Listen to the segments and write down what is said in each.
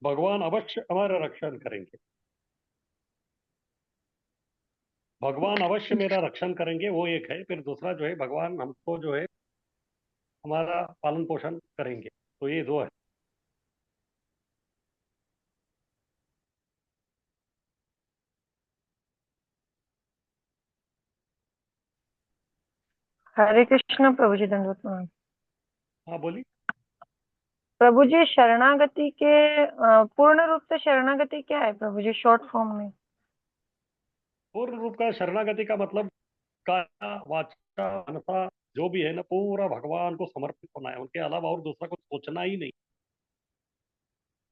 भगवान अवश्य हमारा रक्षण करेंगे। भगवान अवश्य मेरा रक्षण करेंगे, वो एक है। फिर दूसरा जो है, भगवान हमको जो है हमारा पालन पोषण करेंगे। तो ये दो है। हरे कृष्ण प्रभु जी, दंडवत प्रणाम। हाँ बोली। प्रभु जी, शरणागति के पूर्ण रूप से शरणागति क्या है प्रभु जी, शॉर्ट फॉर्म में? पूर्ण रूप का शरणागति का मतलब काया वाचा मनसा जो भी है ना, पूरा भगवान को समर्पित होना है। उनके अलावा और दूसरा कुछ सोचना ही नहीं।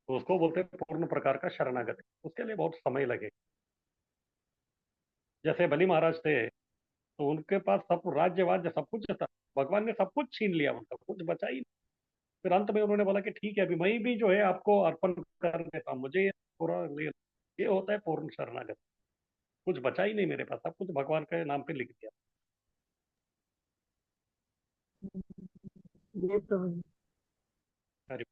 तो उसको बोलते हैं पूर्ण प्रकार का शरणागति। उसके लिए बहुत समय लगे। जैसे बलि महाराज थे, तो उनके पास सब राज्य वाज्य सब कुछ था। भगवान ने सब कुछ छीन लिया, उनका कुछ बचा ही नहीं। फिर अंत में उन्होंने बोला कि ठीक है, अभी मैं भी जो है आपको अर्पण कर देता हूँ, मुझे ये पूरा ले लो। ये होता है पूर्ण शरणागति। कुछ बचा ही नहीं मेरे पास, सब कुछ भगवान के नाम पे लिख दिया। जी प्रभु जी। अरे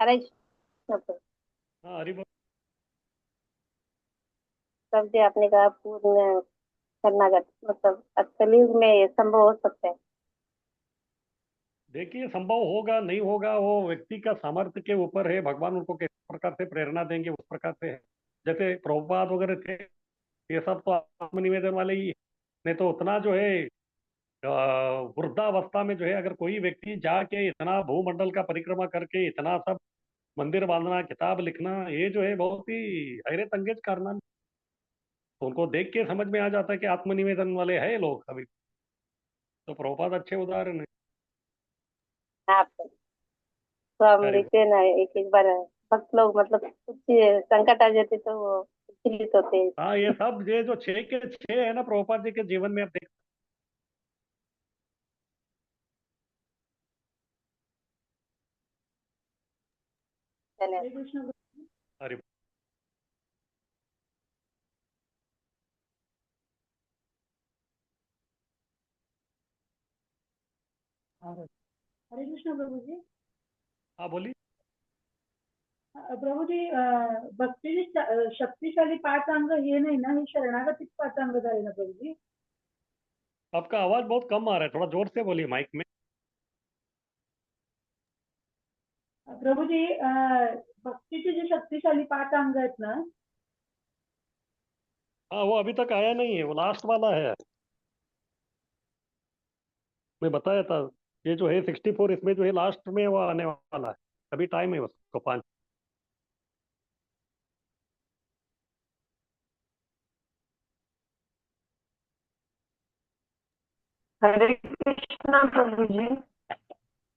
अरे सब हाँ, हरि बोल। सब जो आपने कहा पूर्ण शरणागत मतलब कलयुग में ये संभव हो सकता है। देखिए, संभव होगा नहीं होगा वो व्यक्ति का सामर्थ्य के ऊपर है। भगवान उनको किस प्रकार से प्रेरणा देंगे उस प्रकार से है। जैसे प्रभुपाद वगैरह थे, ये सब तो आत्मनिवेदन वाले ही। नहीं तो उतना जो है वृद्धावस्था में जो है, अगर कोई व्यक्ति जाके इतना भूमंडल का परिक्रमा करके इतना सब मंदिर बांधना, किताब लिखना, ये जो है बहुत ही हैरत अंगेज कारनामा। तो उनको देख के समझ में आ जाता है कि आत्मनिवेदन वाले हैं लोग अभी। तो प्रभुपाद अच्छे उदाहरण है। आप तो हम अरे देखते हैं ना, एक एक बार भक्त लोग मतलब कुछ संकट आ जाते तो वो विचलित होते हैं। हाँ, ये सब ये जो छह के छह है ना प्रभुपाद जी के जीवन में, आप देख। धन्यवाद। हरे कृष्ण। अरे हरे कृष्ण प्रभु जी। हाँ बोली। प्रभू जी, भक्तीची शक्तिशाली पाच अंग हे नाही ना, हे शरणागतीच पाच अंग झाले ना प्रभू जी? आपका आवाज बहुत कम आ रहा है, थोड़ा जोर से बोलिए माइक में। प्रभू जी, भक्तीचे जे शक्तिशाली पाच अंग आहेत ना, हाँ, वो अभी तक आया नहीं है, वो लास्ट वाला है। मैं बताया था। ये जो है 64, इसमें जो है लास्ट में वो आने वाला है। अभी टाइम है उसको 5। हरे कृष्ण प्रभु जी।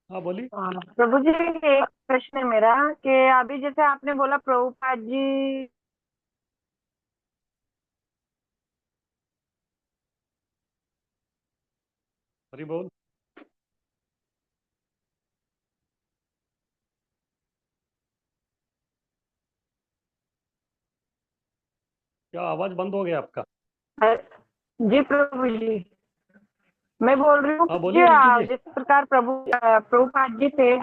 हाँ बोली। प्रभु जी, एक प्रश्न है मेरा कि अभी जैसे आपने बोला प्रभुपाद जी। हरी बोल। क्या आवाज बंद हो गया आपका? जी प्रभु जी, मैं बोल रही हूँ हाँ जी, बोलिए, बोल कीजिए। जिस प्रकार प्रभुपाद जी थे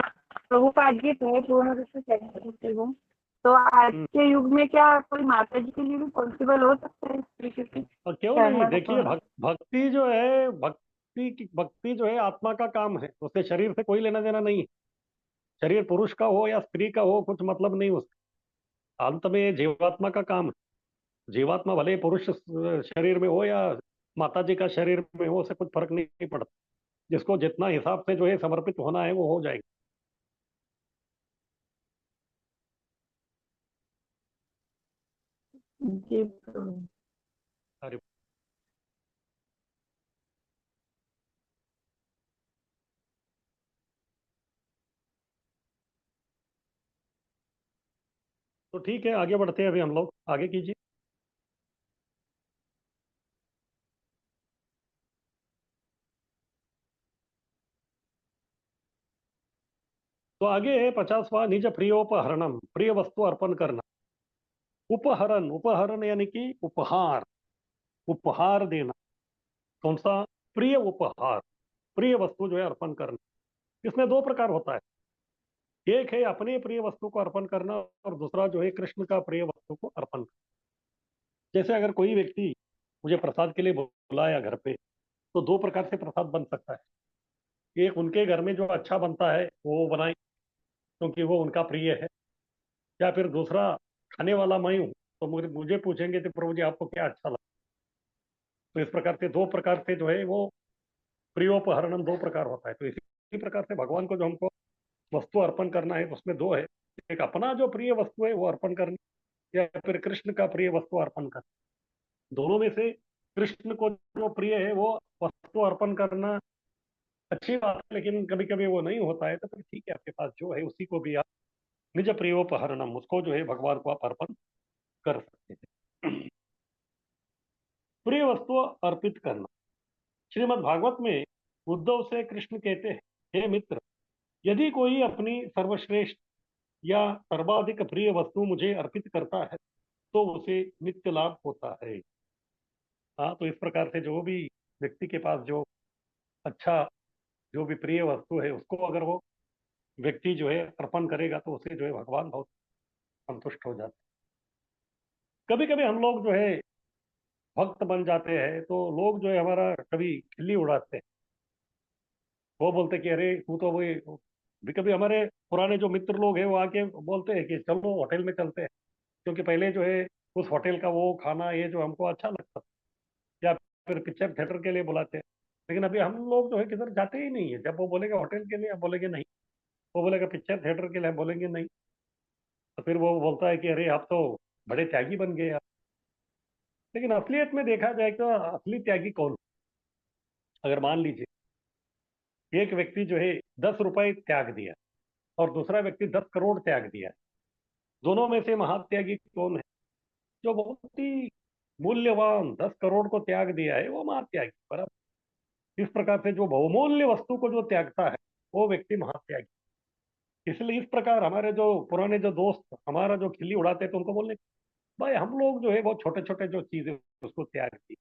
पूर्ण रूप से शरणागत हूँ। तो आज हम्म। के युग में क्या कोई माता जी के लिए भी पॉसिबल हो सकता है इस तरीके से और क्यों नहीं, शरणागत देखिए होना? भक्ति जो है, भक्ति जो है आत्मा का काम है, उससे शरीर से कोई लेना देना नहीं है। शरीर पुरुष का हो या स्त्री का हो, कुछ मतलब नहीं उसका। अंत में ये जीवात्मा का काम है। जीवात्मा भले पुरुष शरीर में हो या माता जी का शरीर में हो, उससे कुछ फर्क नहीं पड़ता। जिसको जितना हिसाब से जो है समर्पित होना है, वो हो जाएगा। जी प्रभु। अरे, तो ठीक है, आगे बढ़ते हैं। अभी हम लोग आगे कीजिए। तो आगे है 50वां, निज प्रियोपहरणम, प्रिय वस्तु अर्पण करना। उपहरण, उपहरण यानी कि उपहार। उपहार देना, कौन सा, प्रिय उपहार, प्रिय वस्तु जो है अर्पण करना। इसमें दो प्रकार होता है, एक है अपने प्रिय वस्तु को अर्पण करना और दूसरा जो है कृष्ण का प्रिय वस्तु को अर्पण करना। जैसे अगर कोई व्यक्ति मुझे प्रसाद के लिए बुलाया घर पे, तो दो प्रकार से प्रसाद बन सकता है। एक उनके घर में जो अच्छा बनता है वो बनाए क्योंकि वो उनका प्रिय है, या फिर दूसरा खाने वाला मैं हूँ तो मुझे मुझे पूछेंगे तो प्रभु जी आपको क्या अच्छा लगा। तो इस प्रकार से दो प्रकार से जो है वो प्रियोपहरणम दो प्रकार होता है। तो इसी प्रकार से भगवान को जो हमको वस्तु अर्पण करना है उसमें दो है, एक अपना जो प्रिय वस्तु है वो अर्पण करना, या फिर कृष्ण का प्रिय वस्तु अर्पण करना। दोनों में से कृष्ण को जो प्रिय है वो वस्तु अर्पण करना अच्छी बात है, लेकिन कभी कभी वो नहीं होता है तो फिर ठीक है, आपके पास जो है उसी को भी आप निज प्रियोपहरणम, उसको जो है भगवान को आप अर्पण कर सकते हैं। प्रिय वस्तु अर्पित करना। श्रीमद् भागवत में उद्धव से कृष्ण कहते हैं, हे मित्र, यदि कोई अपनी सर्वश्रेष्ठ या सर्वाधिक प्रिय वस्तु मुझे अर्पित करता है तो उसे नित्य लाभ होता है। हाँ, तो इस प्रकार से जो भी व्यक्ति के पास जो अच्छा, जो भी प्रिय वस्तु है उसको अगर वो व्यक्ति जो है अर्पण करेगा तो उसे जो है भगवान बहुत संतुष्ट हो जाते हैं। कभी कभी हम लोग जो है भक्त बन जाते हैं तो लोग जो है हमारा कभी खिल्ली उड़ाते हैं, वो बोलते कि अरे तू तो वही, कभी कभी हमारे पुराने जो मित्र लोग हैं वो आके बोलते हैं कि चलो होटल में चलते हैं, क्योंकि पहले जो है उस होटल का वो खाना ये जो हमको अच्छा लगता था, या फिर पिक्चर थिएटर के लिए बुलाते हैं। लेकिन अभी हम लोग जो है किधर जाते ही नहीं है, जब वो बोलेगा होटल के लिए हम बोलेंगे नहीं, वो बोलेगा पिक्चर थिएटर के लिए हम बोलेंगे नहीं। तो फिर वो बोलता है कि अरे आप तो बड़े त्यागी बन गए आप। लेकिन असलियत में देखा जाए तो असली त्यागी कौन? अगर मान लीजिए एक व्यक्ति जो है 10 रुपए त्याग दिया और दूसरा व्यक्ति 10 करोड़ त्याग दिया, दोनों में से महात्यागी कौन है? जो बहुत ही मूल्यवान 10 करोड़ को त्याग दिया है वो महात्यागी बराबर। इस प्रकार से जो बहुमूल्य वस्तु को जो त्यागता है वो व्यक्ति महात्यागी। इसलिए इस प्रकार हमारे जो पुराने जो दोस्त हमारा जो खिल्ली उड़ाते थे उनको बोलने, भाई हम लोग जो है बहुत छोटे छोटे जो चीजें उसको त्याग दी,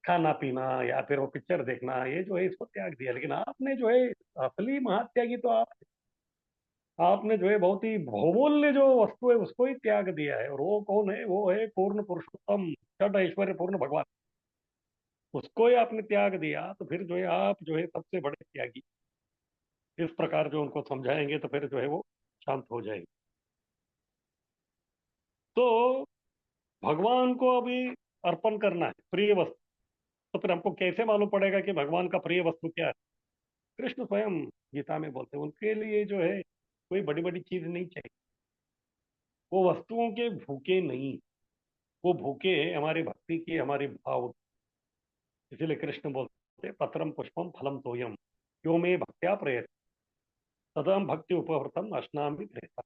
खाना पीना या फिर वो पिक्चर देखना ये जो है इसको त्याग दिया, लेकिन आपने जो है असली महात्यागी तो आपने जो है बहुत ही बहुमूल्य जो वस्तु है उसको ही त्याग दिया है। और वो कौन है? वो है पूर्ण पुरुषोत्तम, षड ऐश्वर्य पूर्ण भगवान। उसको ही आपने त्याग दिया तो फिर जो है आप जो है सबसे बड़े त्यागी। इस प्रकार जो उनको समझाएंगे तो फिर जो है वो शांत हो जाएंगे। तो भगवान को अभी अर्पण करना है प्रिय वस्तु, तो फिर हमको कैसे मालूम पड़ेगा कि भगवान का प्रिय वस्तु क्या है? कृष्ण स्वयं गीता में बोलते हैं उनके लिए जो है कोई बड़ी बड़ी चीज नहीं चाहिए, वो वस्तुओं के भूखे नहीं, वो भूखे हैं हमारी भक्ति की, हमारी भाव। इसीलिए कृष्ण बोलते हैं, पत्रम पुष्पम फलम तोयम यो मे भक्त्या प्रयत तदम भक्ति उपहृतम अश्नामि प्रेता।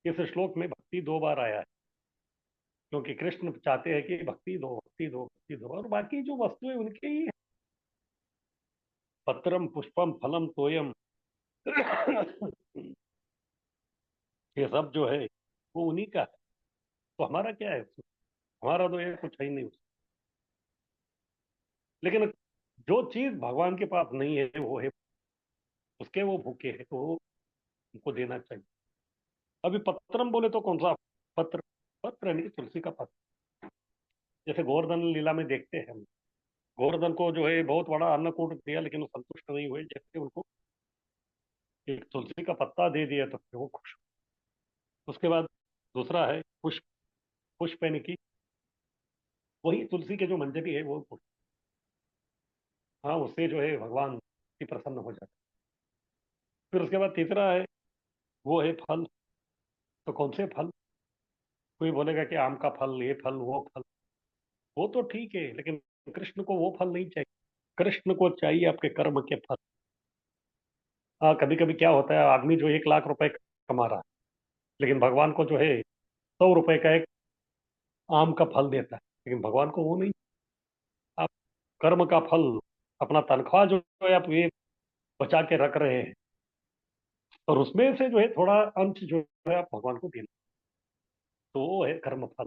इस श्लोक में भक्ति 2 बार आया है, क्योंकि कृष्ण चाहते हैं कि भक्ति दो, भक्ति दो, भक्ति दो, और बाकी जो वस्तु है उनके ही है। पत्रम पुष्पम फलम तोयम ये सब जो है वो उन्हीं का है। तो हमारा क्या है उसमें? हमारा तो ये कुछ है ही नहीं उसमें। लेकिन जो चीज भगवान के पास नहीं है वो है उसके, वो भूखे है तो उनको देना चाहिए। अभी पत्रम बोले तो कौन सा पत्र? पत्र यानी कि तुलसी का पत्र। जैसे गोवर्धन लीला में देखते हैं हम, गोवर्धन को जो है बहुत बड़ा अन्नकूट दिया लेकिन वो संतुष्ट नहीं हुए, जैसे उनको एक तुलसी का पत्ता दे दिया तो फिर वो खुश। उसके बाद दूसरा है पुष्प। पुष्प यानी कि वही तुलसी के जो मंजरी है वो पुष्प। हाँ, उससे जो है भगवान की प्रसन्न हो जाता है। फिर उसके बाद तीसरा है वो है फल। तो कौन से फल? कोई बोलेगा कि आम का फल, ये फल, वो फल, वो तो ठीक है, लेकिन कृष्ण को वो फल नहीं चाहिए। कृष्ण को चाहिए आपके कर्म के फल। हाँ, कभी कभी क्या होता है, आदमी जो 1 लाख रुपए कमा रहा है लेकिन भगवान को जो है 100 रुपए का एक आम का फल देता है, लेकिन भगवान को वो नहीं। आप कर्म का फल, अपना तनख्वाह जो है आप ये बचा के रख रहे हैं और उसमें से जो है थोड़ा अंश जो है आप भगवान को देना, तो वो है कर्म फल।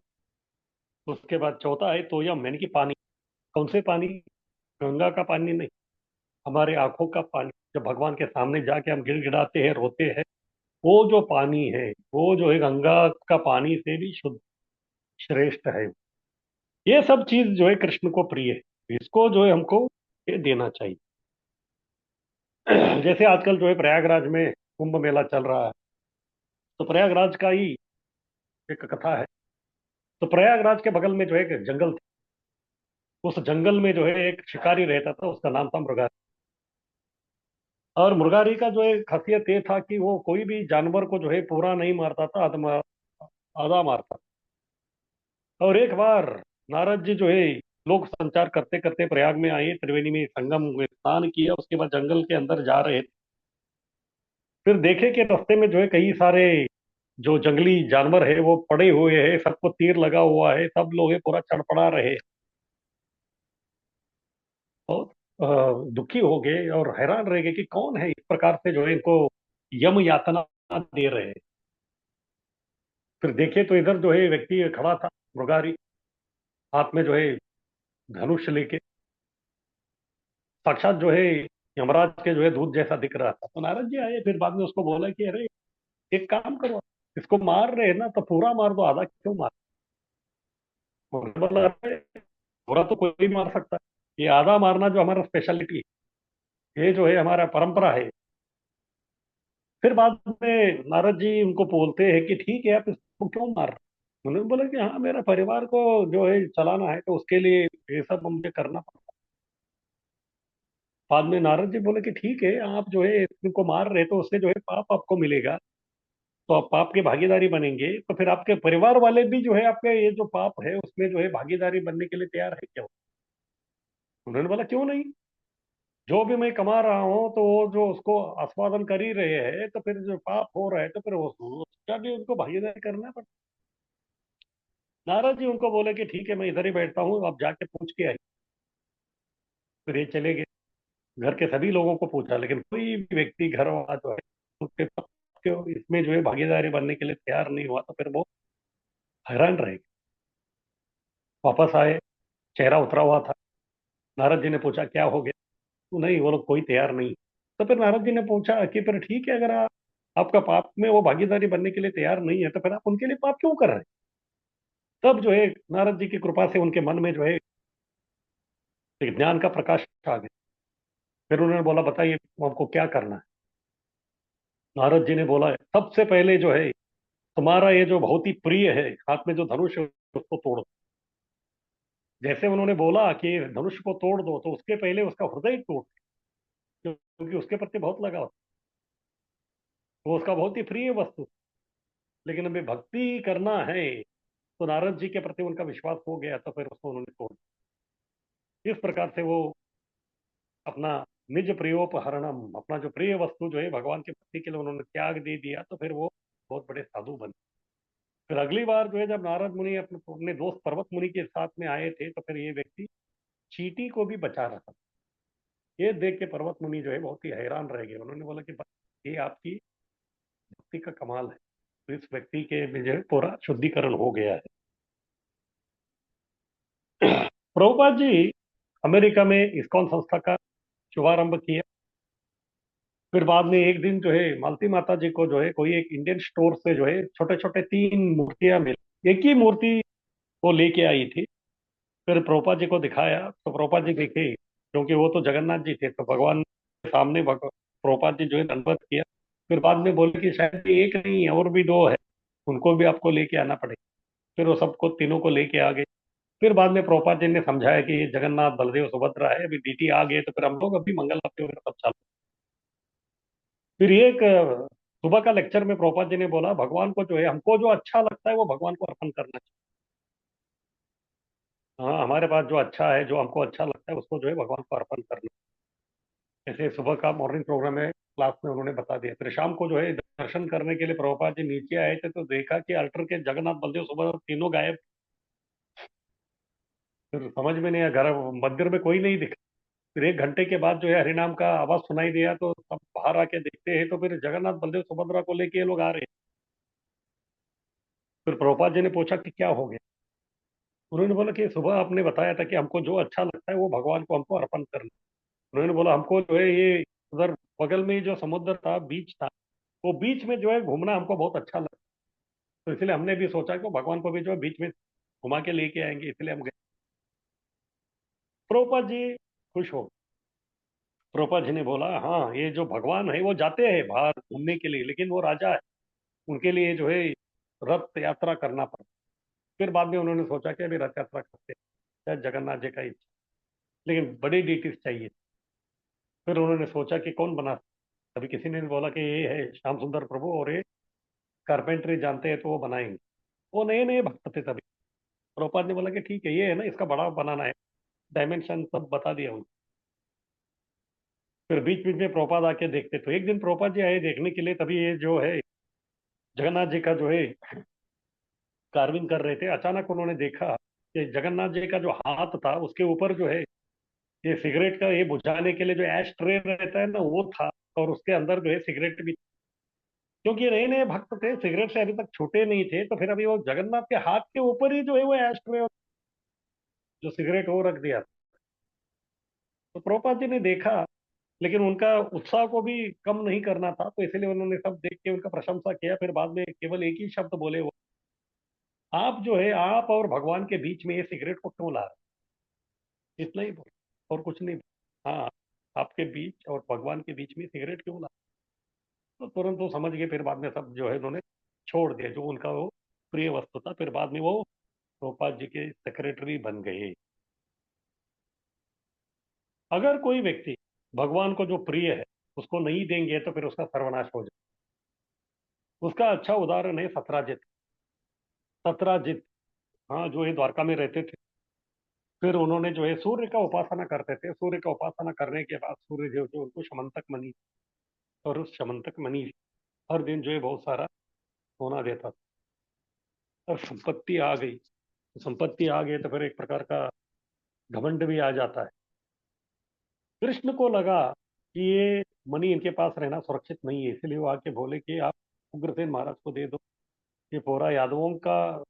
उसके बाद चौथा है तोयम, यानी कि पानी। कौन से पानी? गंगा का पानी नहीं, हमारे आंखों का पानी। जब भगवान के सामने जाके हम गिड़गिड़ाते हैं, रोते हैं, वो जो पानी है, वो जो है गंगा का पानी से भी शुद्ध, श्रेष्ठ है। ये सब चीज जो है कृष्ण को प्रिय है, इसको जो है हमको ये देना चाहिए। जैसे आजकल जो है प्रयागराज में कुंभ मेला चल रहा है, तो प्रयागराज का ही एक कथा है। तो प्रयागराज के बगल में जो है एक जंगल था। उस जंगल में जो है एक शिकारी रहता था, उसका नाम था मुरारी। और मुरारी का जो है खासियत ये था कि वो कोई भी जानवर को जो है पूरा नहीं मारता था, आधा मारता। और एक बार नारद जी जो है लोक संचार करते करते प्रयाग में आए, त्रिवेणी में संगम में स्नान किया, उसके बाद जंगल के अंदर जा रहे थे। फिर देखे कि रास्ते में जो है कई सारे जो जंगली जानवर है वो पड़े हुए हैं, सबको तीर लगा हुआ है, सब लोग है पूरा चढ़पड़ा रहे। बहुत दुखी हो गए और हैरान रह गए कि कौन है इस प्रकार से जो है इनको यम यातना दे रहे हैं। फिर देखे तो इधर जो है व्यक्ति खड़ा था, मृगारी, हाथ में जो है धनुष लेके, साक्षात जो है यमराज के जो है दूध जैसा दिख रहा था। तो नारद जी आए, फिर बाद में उसको बोला कि अरे एक काम करो, इसको मार रहे हैं ना तो पूरा मार दो, आधा क्यों मार? उन्होंने बोला अरे पूरा तो कोई मार सकता है, ये आधा मारना जो हमारा स्पेशलिटी है, ये जो है हमारा परंपरा है। फिर बाद में नारद जी उनको बोलते हैं कि ठीक है, आप इसको क्यों मार रहे हैं? उन्होंने बोला कि हाँ, मेरा परिवार को जो है चलाना है, तो उसके लिए ये सब मुझे करना पड़ता। बाद में नारद जी बोले कि ठीक है, आप जो है इनको मार रहे तो उससे जो है पाप आपको मिलेगा, तो आप पाप के भागीदारी बनेंगे, तो फिर आपके परिवार वाले भी जो है आपके ये जो पाप है उसमें जो है भागीदारी बनने के लिए तैयार है क्या? उन्होंने बोला क्यों नहीं, जो भी मैं कमा रहा हूँ तो वो जो उसको आस्वादन कर ही रहे हैं, तो फिर जो पाप हो रहा है तो फिर वो उसका भी उनको भागीदारी करना पड़ता। नारद जी उनको बोले कि ठीक है, मैं इधर ही बैठता हूँ, आप जाके पूछ के आइए। फिर ये चले गए, घर के सभी लोगों को पूछा, लेकिन कोई भी व्यक्ति घर वाला जो है उसके पाप के इसमें जो है भागीदारी बनने के लिए तैयार नहीं हुआ, तो फिर वो हैरान रहे। वापस आए, चेहरा उतरा हुआ था। नारद जी ने पूछा क्या हो गया? तो नहीं, वो लोग कोई तैयार नहीं। तो फिर नारद जी ने पूछा कि फिर ठीक है, अगर आपका पाप में वो भागीदारी बनने के लिए तैयार नहीं है, तो फिर आप उनके लिए पाप क्यों कर रहे हैं? तब जो है नारद जी की कृपा से उनके मन में जो है एक ज्ञान का प्रकाश आ गया। फिर उन्होंने बोला बताइए हमको क्या करना है? नारद जी ने बोला सबसे पहले जो है तुम्हारा ये जो बहुत ही प्रिय है हाथ में जो धनुष है उसको तोड़ दो। जैसे उन्होंने बोला कि धनुष को तोड़ दो, तो उसके पहले उसका हृदय तोड़ दो, क्योंकि उसके प्रति बहुत लगाव था। वो उसका बहुत ही प्रिय वस्तु। लेकिन अभी भक्ति करना है, तो नारद जी के प्रति उनका विश्वास हो गया, तो फिर उसको उन्होंने तोड़ दिया। इस प्रकार से वो अपना निज प्रियोपहरणम, अपना जो प्रिय वस्तु जो है भगवान की भक्ति के लिए उन्होंने त्याग दे दिया, तो फिर वो बहुत बड़े साधु बने। फिर अगली बार जो है जब नारद मुनि अपने अपने दोस्त पर्वत मुनि के साथ में आए थे, तो फिर ये व्यक्ति चींटी को भी बचा रहा था। ये देख के पर्वत मुनि जो है बहुत ही हैरान रह गए। उन्होंने बोला कि ये आपकी भक्ति का कमाल है। तो इस व्यक्ति के में जो है पूरा शुद्धिकरण हो गया है। प्रभुपाद जी अमेरिका में इस्कॉन संस्था का शुभारंभ किया। फिर बाद में एक दिन जो है मालती माता जी को जो है कोई एक इंडियन स्टोर से जो है छोटे छोटे 3 मूर्तियां मिली, एक ही मूर्ति वो लेके आई थी। फिर प्रभुपाद जी को दिखाया, तो प्रभुपाद जी देखे, क्योंकि वो तो जगन्नाथ जी थे, तो भगवान के सामने प्रभुपाद जी जो है दंडवत किया। फिर बाद में बोले कि शायद ये एक नहीं है, और भी 2 है, उनको भी आपको लेके आना पड़ेगा। फिर वो सबको तीनों को लेके आ गए। फिर बाद में प्रभुपाद जी ने समझाया कि ये जगन्नाथ बलदेव सुभद्रा है, अभी डीटी आ गए, तो फिर हम लोग अभी मंगल आरती वगैरह सब चालू। फिर ये एक सुबह का लेक्चर में प्रभुपाद जी ने बोला भगवान को जो है हमको जो अच्छा लगता है वो भगवान को अर्पण करना चाहिए। हाँ, हमारे पास जो अच्छा है, जो हमको अच्छा लगता है उसको जो है भगवान को अर्पण करना। जैसे सुबह का मॉर्निंग प्रोग्राम है, क्लास में उन्होंने बता दिया। फिर शाम को जो है दर्शन करने के लिए प्रभुपाद जी नीचे आए थे, तो देखा कि अल्टर के जगन्नाथ बलदेव सुभद्रा तीनों गायब। फिर समझ में नहीं आया, घर मंदिर में कोई नहीं दिखा। फिर 1 घंटे के बाद जो है हरिनाम का आवाज सुनाई दिया, तो सब बाहर आके देखते हैं, तो फिर जगन्नाथ बलदेव सुभद्रा को लेके ये लोग आ रहे हैं। फिर प्रभुपाद जी ने पूछा कि क्या हो गया? उन्होंने बोला कि सुबह आपने बताया था कि हमको जो अच्छा लगता है वो भगवान को हमको अर्पण करना। उन्होंने बोला हमको जो है ये उधर बगल में ही जो समुद्र था, बीच था, वो बीच में जो है घूमना हमको बहुत अच्छा लगता। तो इसलिए हमने भी सोचा कि भगवान को भी जो है बीच में घुमा के लेके आएंगे, इसलिए हम गए। प्रभुपाद जी खुश हो। प्रभुपाद जी ने बोला हाँ, ये जो भगवान है वो जाते हैं बाहर घूमने के लिए, लेकिन वो राजा है, उनके लिए जो है रथ यात्रा करना पड़ता। फिर बाद में उन्होंने सोचा कि अभी रथ यात्रा करते हैं, शायद जगन्नाथ जी का इच्छा, लेकिन बड़ी डिटेल्स चाहिए। फिर उन्होंने सोचा कि कौन बना। तभी किसी ने बोला कि ये है श्याम सुंदर प्रभु, और ये कारपेंटरी जानते हैं तो वो बनाएंगे। वो नए नए भक्त थे तभी। प्रभुपाद ने बोला कि ठीक है, ये है ना, इसका बड़ा बनाना है, डायमेंशन सब बता दिया उनको। फिर बीच बीच में प्रभुपाद आके देखते। तो एक दिन प्रभुपाद जी आए देखने के लिए, तभी ये जो है जगन्नाथ जी का जो है कार्विंग कर रहे थे। अचानक उन्होंने देखा कि जगन्नाथ जी का जो हाथ था उसके ऊपर जो है ये सिगरेट का ये बुझाने के लिए जो एश ट्रे रहता है ना, वो था। और उसके अंदर जो है सिगरेट भी, क्योंकि नए नए भक्त थे, सिगरेट से अभी तक छूटे नहीं थे, तो फिर अभी वो जगन्नाथ के हाथ के ऊपर ही जो है वो एश ट्रे जो सिगरेट वो रख दिया। तो प्रभुपाद जी ने देखा, लेकिन उनका उत्साह को भी कम नहीं करना था, तो इसलिए उन्होंने सब देख के उनका प्रशंसा किया। फिर बाद में केवल एक ही शब्द बोले वो, आप जो है आप और भगवान के बीच में ये सिगरेट को क्यों ला रहे हैं?" इतना ही बोले, और कुछ नहीं बोले। हाँ, आपके बीच और भगवान के बीच में सिगरेट क्यों ला। तो तुरंत वो समझ गए। फिर बाद में सब जो है उन्होंने छोड़ दिया जो उनका वो प्रिय वस्तु था। फिर बाद में वो प्रभुपाद जी के सेक्रेटरी बन गए। अगर कोई व्यक्ति भगवान को जो प्रिय है उसको नहीं देंगे तो फिर उसका सर्वनाश हो जाए। उसका अच्छा उदाहरण है सत्राजित। सत्राजित, हाँ, जो है द्वारका में रहते थे। फिर उन्होंने जो है सूर्य का उपासना करते थे। सूर्य का उपासना करने के बाद सूर्य देव जो उनको शमंतक मणि, और उस शमंतक मणि हर दिन जो है बहुत सारा सोना देता था। और संपत्ति आ गई, संपत्ति आ गई तो फिर एक प्रकार का घमंड भी आ जाता है। कृष्ण को लगा कि ये मणि इनके पास रहना सुरक्षित नहीं है, इसलिए वो आके बोले कि आप उग्रसेन महाराज को दे दो, ये पूरा यादवों का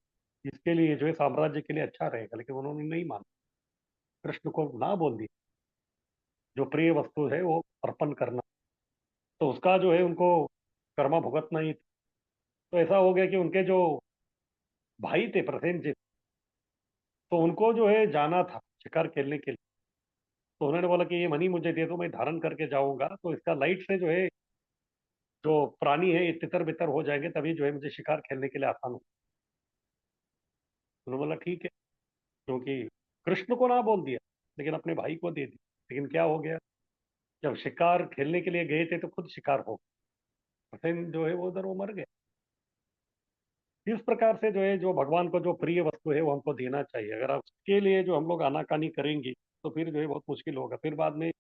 इसके लिए जो है साम्राज्य के लिए अच्छा रहेगा। लेकिन उन्होंने नहीं माना, कृष्ण को ना बोल दिया। जो प्रिय वस्तु है वो अर्पण करना, तो उसका जो है उनको कर्मा भुगतना ही था। तो ऐसा हो गया कि उनके जो भाई थे प्रसेनजित, तो उनको जो है जाना था शिकार खेलने के लिए। तो उन्होंने बोला कि ये मणि मुझे दे दो, मैं धारण करके जाऊंगा, तो इसका लाइट से जो है जो प्राणी है ये तितर बितर हो जाएंगे, तभी जो है मुझे शिकार खेलने के लिए आसान हो। उन्होंने बोला ठीक है, क्योंकि कृष्ण को ना बोल दिया लेकिन अपने भाई को दे दी। लेकिन क्या हो गया, जब शिकार खेलने के लिए गए थे तो खुद शिकार हो गया। प्रसेन जो है वो उधर वो मर गया। इस प्रकार से जो है जो भगवान को जो प्रिय वस्तु है वो हमको देना चाहिए। अगर आप उसके लिए जो हम लोग आनाकानी करेंगे तो फिर जो है बहुत मुश्किल होगा। फिर बाद में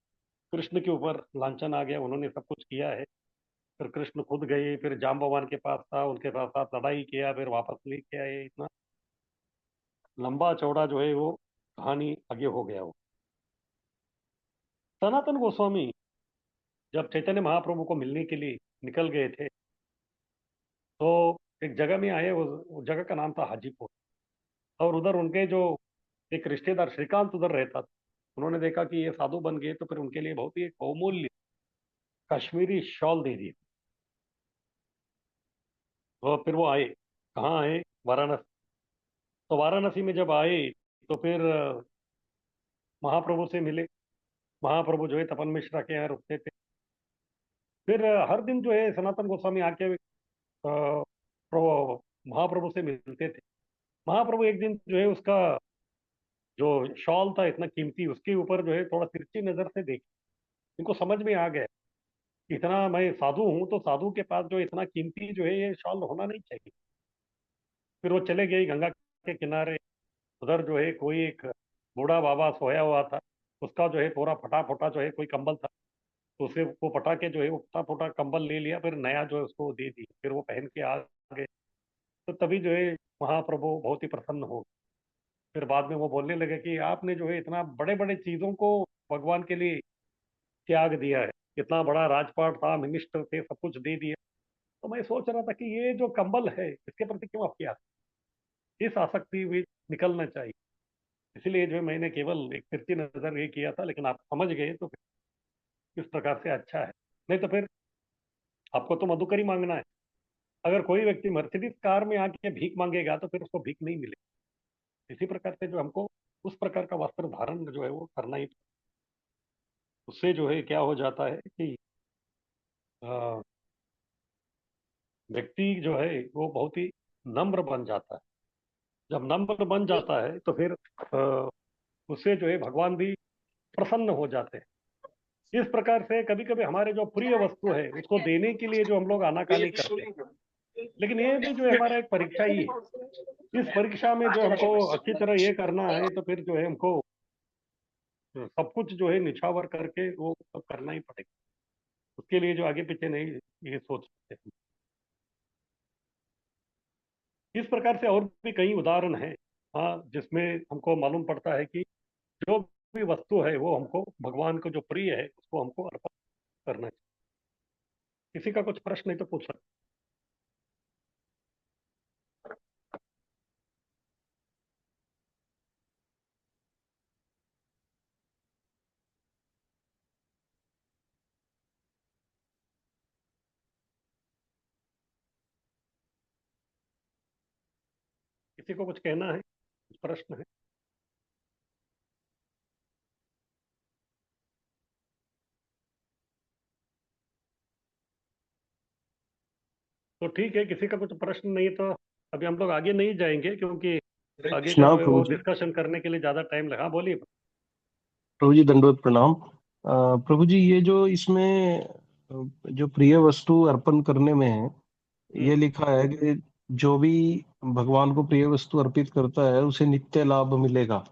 कृष्ण के ऊपर लांछन आ गया, उन्होंने सब कुछ किया है। फिर कृष्ण खुद गए, फिर जाम भगवान के पास था, उनके साथ साथ लड़ाई किया, फिर वापस लेके आए। इतना लंबा चौड़ा जो है वो कहानी आगे हो गया वो। सनातन गोस्वामी जब चैतन्य महाप्रभु को मिलने के लिए निकल गए थे, तो एक जगह में आए, वो जगह का नाम था हाजीपुर। और उधर उनके जो एक रिश्तेदार श्रीकांत उधर रहता था, उन्होंने देखा कि ये साधु बन गए, तो फिर उनके लिए बहुत ही एक बहुमूल्य कश्मीरी शॉल दे दी। तो फिर वो आए, कहाँ आए, वाराणसी। तो वाराणसी में जब आए तो फिर महाप्रभु से मिले। महाप्रभु जो है तपन मिश्रा के यहाँ रुकते थे। फिर हर दिन जो है सनातन गोस्वामी आके महाप्रभु से मिलते थे। महाप्रभु एक दिन जो है उसका जो शॉल था इतना कीमती, उसके ऊपर जो है थोड़ा तिरछी नजर से देखे। इनको समझ में आ गया, इतना मैं साधु हूँ तो साधु के पास जो इतना कीमती जो है ये शॉल होना नहीं चाहिए। फिर वो चले गए गंगा के किनारे। उधर जो है कोई एक बूढ़ा बाबा सोया हुआ था, उसका जो है पूरा फटा फटा जो है कोई कंबल था, तो उसे वो फटा के जो है वो फटा फटा कंबल ले लिया, फिर नया जो है उसको दे दिया, फिर वो पहन के आ गए। तो तभी जो है महाप्रभु बहुत ही प्रसन्न हो गए। फिर बाद में वो बोलने लगे कि आपने जो है इतना बड़े बड़े चीजों को भगवान के लिए त्याग दिया है, इतना बड़ा राजपाट था, मिनिस्टर थे, सब कुछ दे दिया। तो मैं सोच रहा था कि ये जो कंबल है इसके प्रति क्यों आपकी इस आसक्ति भी निकलना चाहिए। इसीलिए जो है मैंने केवल एक तिरछी नजर ये किया था, लेकिन आप समझ गए तो फिर इस प्रकार से अच्छा है। नहीं तो फिर आपको तो मधुकर ही मांगना है। अगर कोई व्यक्ति मर्सिडीज कार में आके भीख मांगेगा तो फिर उसको भीख नहीं मिलेगी। इसी प्रकार से जो हमको उस प्रकार का वस्त्र धारण जो है वो करना ही, उससे जो है क्या हो जाता है कि अ, व्यक्ति जो है वो बहुत ही नम्र बन जाता है। जब नम्र बन जाता है तो फिर उससे जो है भगवान भी प्रसन्न हो जाते हैं। इस प्रकार से कभी कभी हमारे जो प्रिय वस्तु है उसको देने के लिए जो हम लोग आनाकानी करते हैं, लेकिन ये भी जो है हमारा एक परीक्षा ही है। इस परीक्षा में जो हमको अच्छी तरह ये करना है तो फिर जो है हमको सब कुछ जो है निछावर करके वो सब करना ही पड़ेगा। उसके लिए जो आगे पीछे नहीं ये सोच सकते हैं। इस प्रकार से और भी कई उदाहरण हैं, हाँ, जिसमें हमको मालूम पड़ता है कि जो भी वस्तु है वो हमको भगवान को जो प्रिय है उसको हमको अर्पण करना चाहिए। किसी का कुछ प्रश्न नहीं तो पूछ सकते। किसी को कुछ कहना है, कुछ प्रश्न है? तो ठीक है, किसी का कुछ प्रश्न नहीं है तो अभी हम लोग आगे नहीं जाएंगे, क्योंकि आगे का प्रणाम जो है प्रभु वो जी। डिस्कशन करने के लिए ज्यादा टाइम लगा। बोलिए। प्रभु जी दंडवत प्रणाम। प्रभु जी ये जो इसमें जो प्रिय वस्तु अर्पण करने में है, हम्म, ये लिखा है कि जो भी भगवान को प्रिय वस्तु अर्पित करता है उसे नित्य लाभ मिलेगा।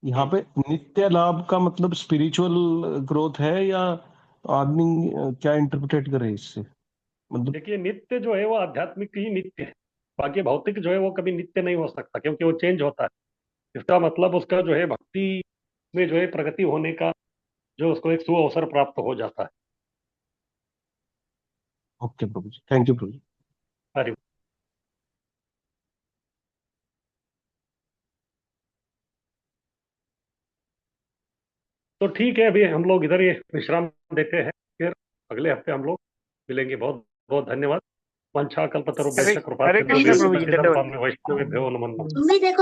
यहाँ हम्म। पे नित्य लाभ का मतलब स्पिरिचुअल ग्रोथ है या आदमी क्या इंटरप्रेट करे इससे, मतलब? देखिए, नित्य जो है वो आध्यात्मिक ही नित्य है। बाकी भौतिक जो है वो कभी नित्य नहीं हो सकता, क्योंकि वो चेंज होता है। इसका मतलब उसका जो है भक्ति में जो है प्रगति होने का जो उसको एक सुअवसर प्राप्त हो जाता है। Okay Prabhu ji, thank you Prabhu ji. Hari. तो ठीक है, अभी हम लोग इधर ये विश्राम देते हैं, फिर अगले हफ्ते हम लोग मिलेंगे। बहुत बहुत धन्यवाद। वंशा कल्पतरुभ्यश्च कृपा हरे कृष्ण सिंधुभ्यश्च प्रभु जी, पतितं दंडवत। पावनेभ्यो वैष्णवेभ्यो नमो नमः। भी देखो।